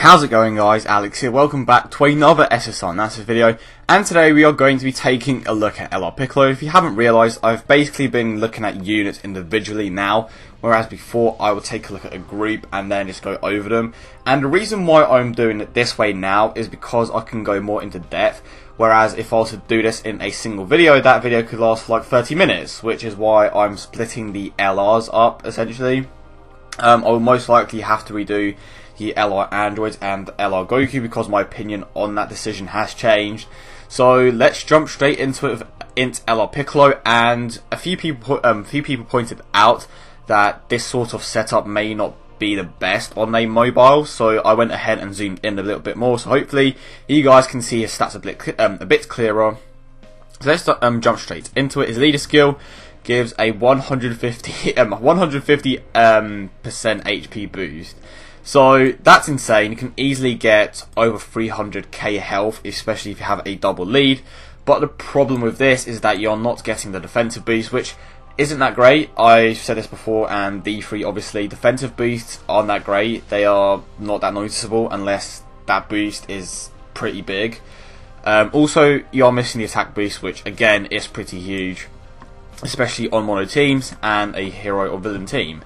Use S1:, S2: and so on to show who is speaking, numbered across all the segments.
S1: How's it going, guys? Alex here. Welcome back to another SSR Analysis video, and today we are going to be taking a look at LR Piccolo. If you haven't realised, I've basically been looking at units individually now, whereas before I would take a look at a group and then just go over them. And the reason why I'm doing it this way now is because I can go more into depth, whereas if I was to do this in a single video, that video could last for like 30 minutes, which is why I'm splitting the LRs up, essentially. I will most likely have to redo the LR Androids and LR Goku because my opinion on that decision has changed. So let's jump straight into it with INT LR Piccolo. And a few people pointed out that this sort of setup may not be the best on a mobile, so I went ahead and zoomed in a little bit more. So hopefully you guys can see his stats a bit clearer. So let's jump straight into it. His leader skill gives a 150% HP boost. So that's insane. You can easily get over 300k health, especially if you have a double lead. But the problem with this is that you're not getting the defensive boost, which isn't that great. I've said this before, and D3 obviously defensive boosts aren't that great. They are not that noticeable unless that boost is pretty big. Also, you are missing the attack boost, which again is pretty huge, especially on mono teams and a hero or villain team.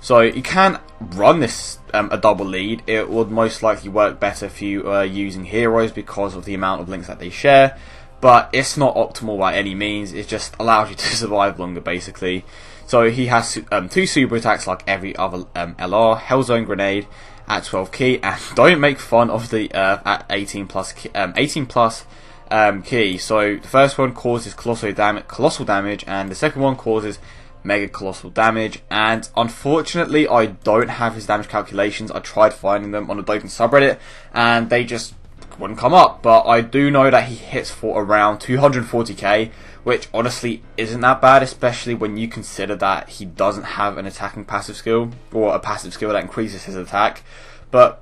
S1: So you can run this a double lead. It would most likely work better if you are using heroes because of the amount of links that they share, but it's not optimal by any means. It just allows you to survive longer, basically. So he has two super attacks like every other LR, Hellzone Grenade at 12 key, and don't make fun of the at 18 plus key. So the first one causes colossal damage, and the second one causes mega colossal damage. And unfortunately, I don't have his damage calculations. I tried finding them on the Dokkan subreddit, and they just wouldn't come up. But I do know that he hits for around 240k, which honestly isn't that bad, especially when you consider that he doesn't have an attacking passive skill, or a passive skill that increases his attack. But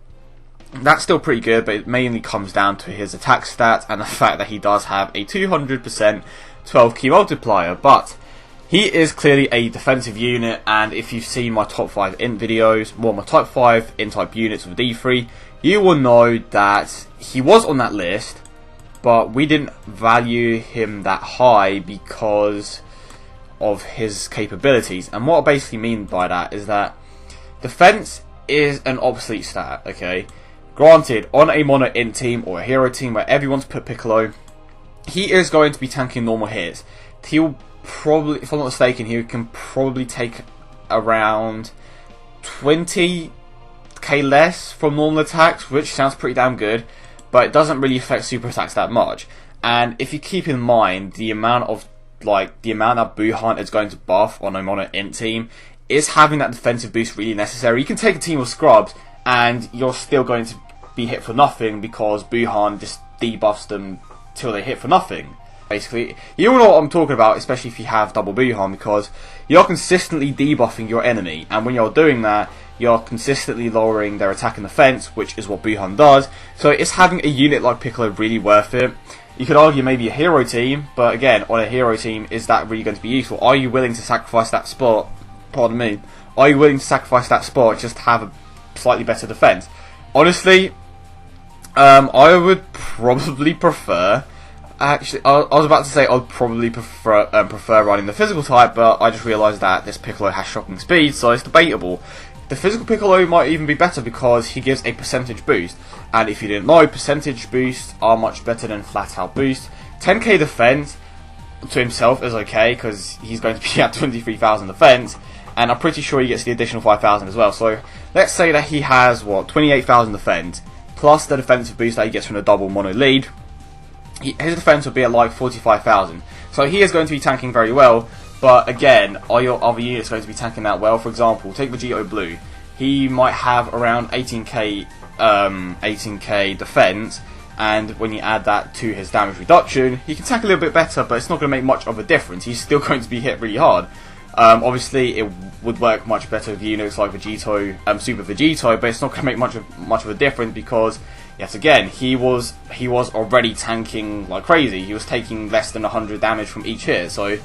S1: that's still pretty good, but it mainly comes down to his attack stats and the fact that he does have a 200% 12 key multiplier. But he is clearly a defensive unit, and if you've seen my top 5 int videos, my top 5 int type units with D3, you will know that he was on that list, but we didn't value him that high because of his capabilities. And what I basically mean by that is that defense is an obsolete stat, okay? Granted, on a mono int team or a hero team where everyone's put Piccolo, he is going to be tanking normal hits. He'll probably, if I'm not mistaken, he can probably take around 20k less from normal attacks, which sounds pretty damn good, but it doesn't really affect super attacks that much. And if you keep in mind the amount that Buhan is going to buff on a mono int team, is having that defensive boost really necessary? You can take a team of scrubs and you're still going to be hit for nothing because Buhan just debuffs them till they hit for nothing. Basically, you all know what I'm talking about, especially if you have double Buhan, because you're consistently debuffing your enemy, and when you're doing that, you're consistently lowering their attack and defense, which is what Buhan does. So is having a unit like Piccolo really worth it? You could argue maybe a hero team, but again, on a hero team, is that really going to be useful? Are you willing to sacrifice that spot? Pardon me. Are you willing to sacrifice that spot just to have a slightly better defense? Honestly, I would probably prefer. Actually, I was about to say I'd probably prefer running the physical type, but I just realised that this Piccolo has shocking speed, so it's debatable. The physical Piccolo might even be better because he gives a percentage boost, and if you didn't know, percentage boosts are much better than flat out boost. 10k defense to himself is okay because he's going to be at 23,000 defense, and I'm pretty sure he gets the additional 5,000 as well. So let's say that he has 28,000 defense plus the defensive boost that he gets from the double mono lead. His defense would be at like 45,000. So he is going to be tanking very well, but again, are your other units going to be tanking that well? For example, take Vegito Blue. He might have around 18k defense, and when you add that to his damage reduction, he can tank a little bit better, but it's not going to make much of a difference. He's still going to be hit really hard. Obviously, it would work much better with units like Vegito, Super Vegito, but it's not going to make much of a difference because, yet again, he was already tanking like crazy. He was taking less than 100 damage from each hit. So,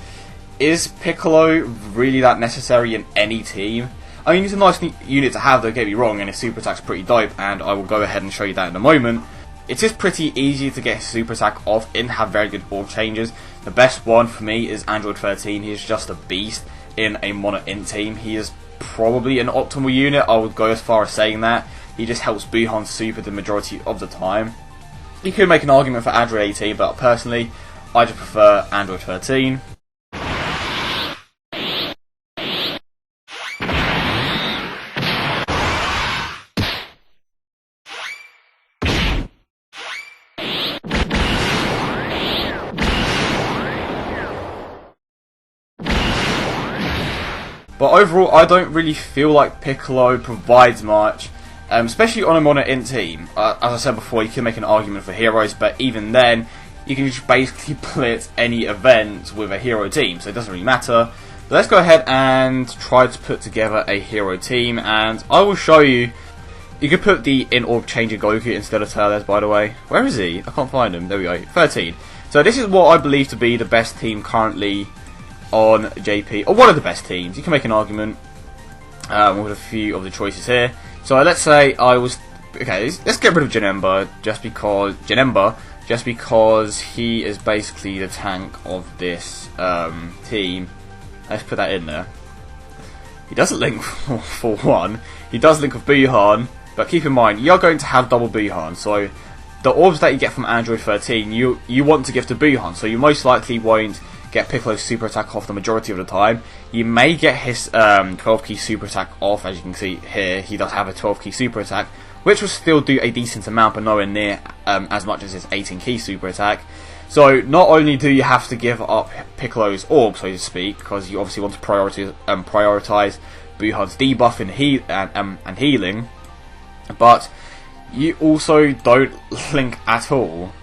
S1: is Piccolo really that necessary in any team? I mean, it's a nice unit to have, don't get me wrong, and his super attack's pretty dope, and I will go ahead and show you that in a moment. It is pretty easy to get his super attack off and have very good orb changes. The best one for me is Android 13. He is just a beast in a mono int team. He is probably an optimal unit, I would go as far as saying that. He just helps Buhan super the majority of the time. You could make an argument for Android 18, but personally, I just prefer Android 13. But overall, I don't really feel like Piccolo provides much, especially on a mono int team. As I said before, you can make an argument for heroes, but even then, you can just basically blitz any event with a hero team, so it doesn't really matter. But let's go ahead and try to put together a hero team, and I will show you. You could put the in orb changer Goku instead of Teles, by the way. Where is he? I can't find him. There we go. 13. So this is what I believe to be the best team currently on JP, or one of the best teams. You can make an argument with a few of the choices here. So let's say I was okay. Let's get rid of Janemba just because he is basically the tank of this team. Let's put that in there. He doesn't link for one. He does link with Buhan, but keep in mind you're going to have double Buhan. So the orbs that you get from Android 13, you want to give to Buhan. So you most likely won't get Piccolo's super attack off the majority of the time. You may get his 12 key super attack off, as you can see here. He does have a 12 key super attack, which will still do a decent amount, but nowhere near as much as his 18 key super attack. So not only do you have to give up Piccolo's orb, so to speak, because you obviously want to prioritize Buhan's debuff and healing, but you also don't link at all,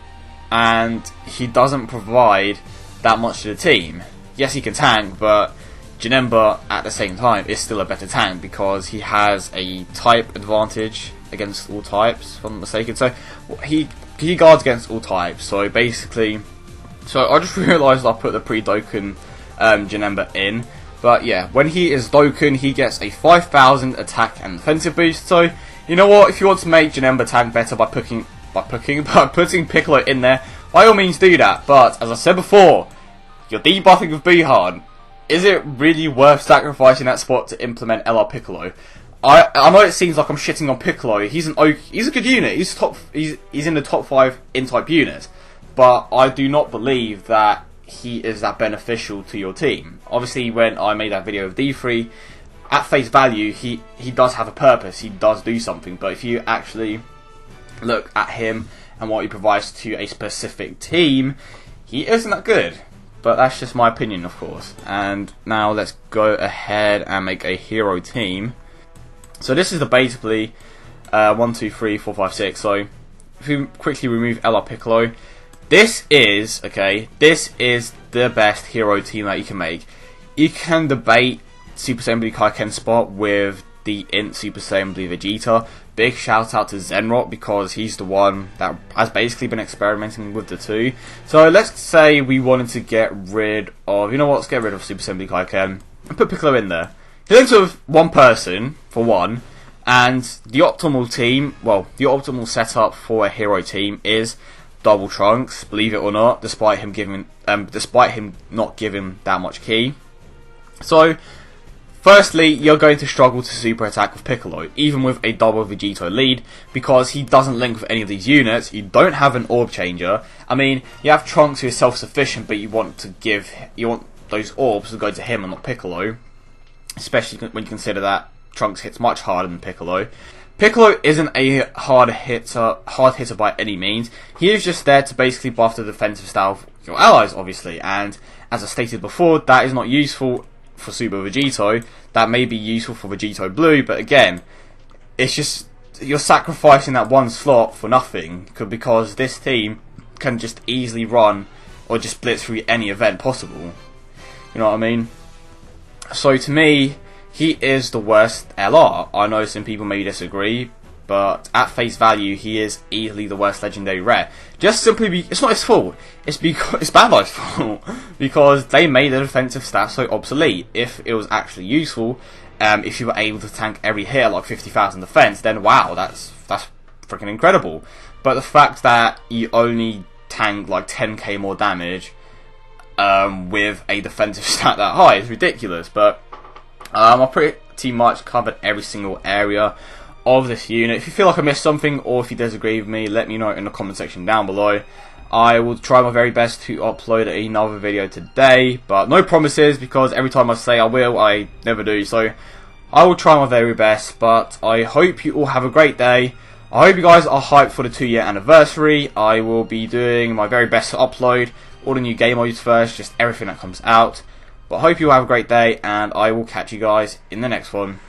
S1: and he doesn't provide that much to the team. Yes, he can tank, but Janemba at the same time is still a better tank because he has a type advantage against all types, if I'm not mistaken. So he guards against all types. So basically, I just realised I put the pre-Dokkan Janemba in. But yeah, when he is Dokkan, he gets a 5,000 attack and defensive boost. So you know what? If you want to make Janemba tank better by putting Piccolo in there, by all means do that, but as I said before, you're debuffing with Buhan. Is it really worth sacrificing that spot to implement LR Piccolo? I know it seems like I'm shitting on Piccolo. He's a good unit. He's in the top 5 in-type units, but I do not believe that he is that beneficial to your team. Obviously, when I made that video of D3, at face value, he does have a purpose. He does do something, but if you actually look at him and what he provides to a specific team, he isn't that good. But that's just my opinion, of course. And now let's go ahead and make a hero team. So this is the basically 1, 2, 3, 4, 5, 6. So if we quickly remove LR Piccolo, this is the best hero team that you can make. You can debate Super Assembly Kaiken spot with the INT Super Assembly Vegeta. Big shout out to Zenrock because he's the one that has basically been experimenting with the two. So let's say we wanted to get rid of, let's get rid of Super Assembly Kaiken and put Piccolo in there. He links with one person for one, and the optimal team, the optimal setup for a hero team is double Trunks, believe it or not, despite him not giving that much key. So firstly, you're going to struggle to super attack with Piccolo, even with a double Vegito lead, because he doesn't link with any of these units. You don't have an orb changer. I mean, you have Trunks who is self-sufficient, but you want those orbs to go to him and not Piccolo, especially when you consider that Trunks hits much harder than Piccolo. Piccolo isn't a hard hitter by any means. He is just there to basically buff the defensive style of your allies, obviously, and as I stated before, that is not useful for Super Vegito. That may be useful for Vegito Blue, but again, it's just you're sacrificing that one slot for nothing, because this team can just easily run or just blitz through any event possible. You know what I mean? So to me, he is the worst LR. I know some people may disagree, but at face value, he is easily the worst legendary rare. Just simply it's not his fault. It's Bad Life's fault, because they made the defensive stats so obsolete. If it was actually useful, if you were able to tank every hit at like 50,000 defense, then wow, that's freaking incredible. But the fact that you only tank like 10k more damage with a defensive stat that high is ridiculous. But I pretty much covered every single area of this unit. If you feel like I missed something, or if you disagree with me, let me know in the comment section down below. I will try my very best to upload another video today, but no promises, because every time I say I will, I never do. So I will try my very best, but I hope you all have a great day. I hope you guys are hyped for the 2-year anniversary. I will be doing my very best to upload all the new game modes first, just everything that comes out. But I hope you all have a great day, and I will catch you guys in the next one.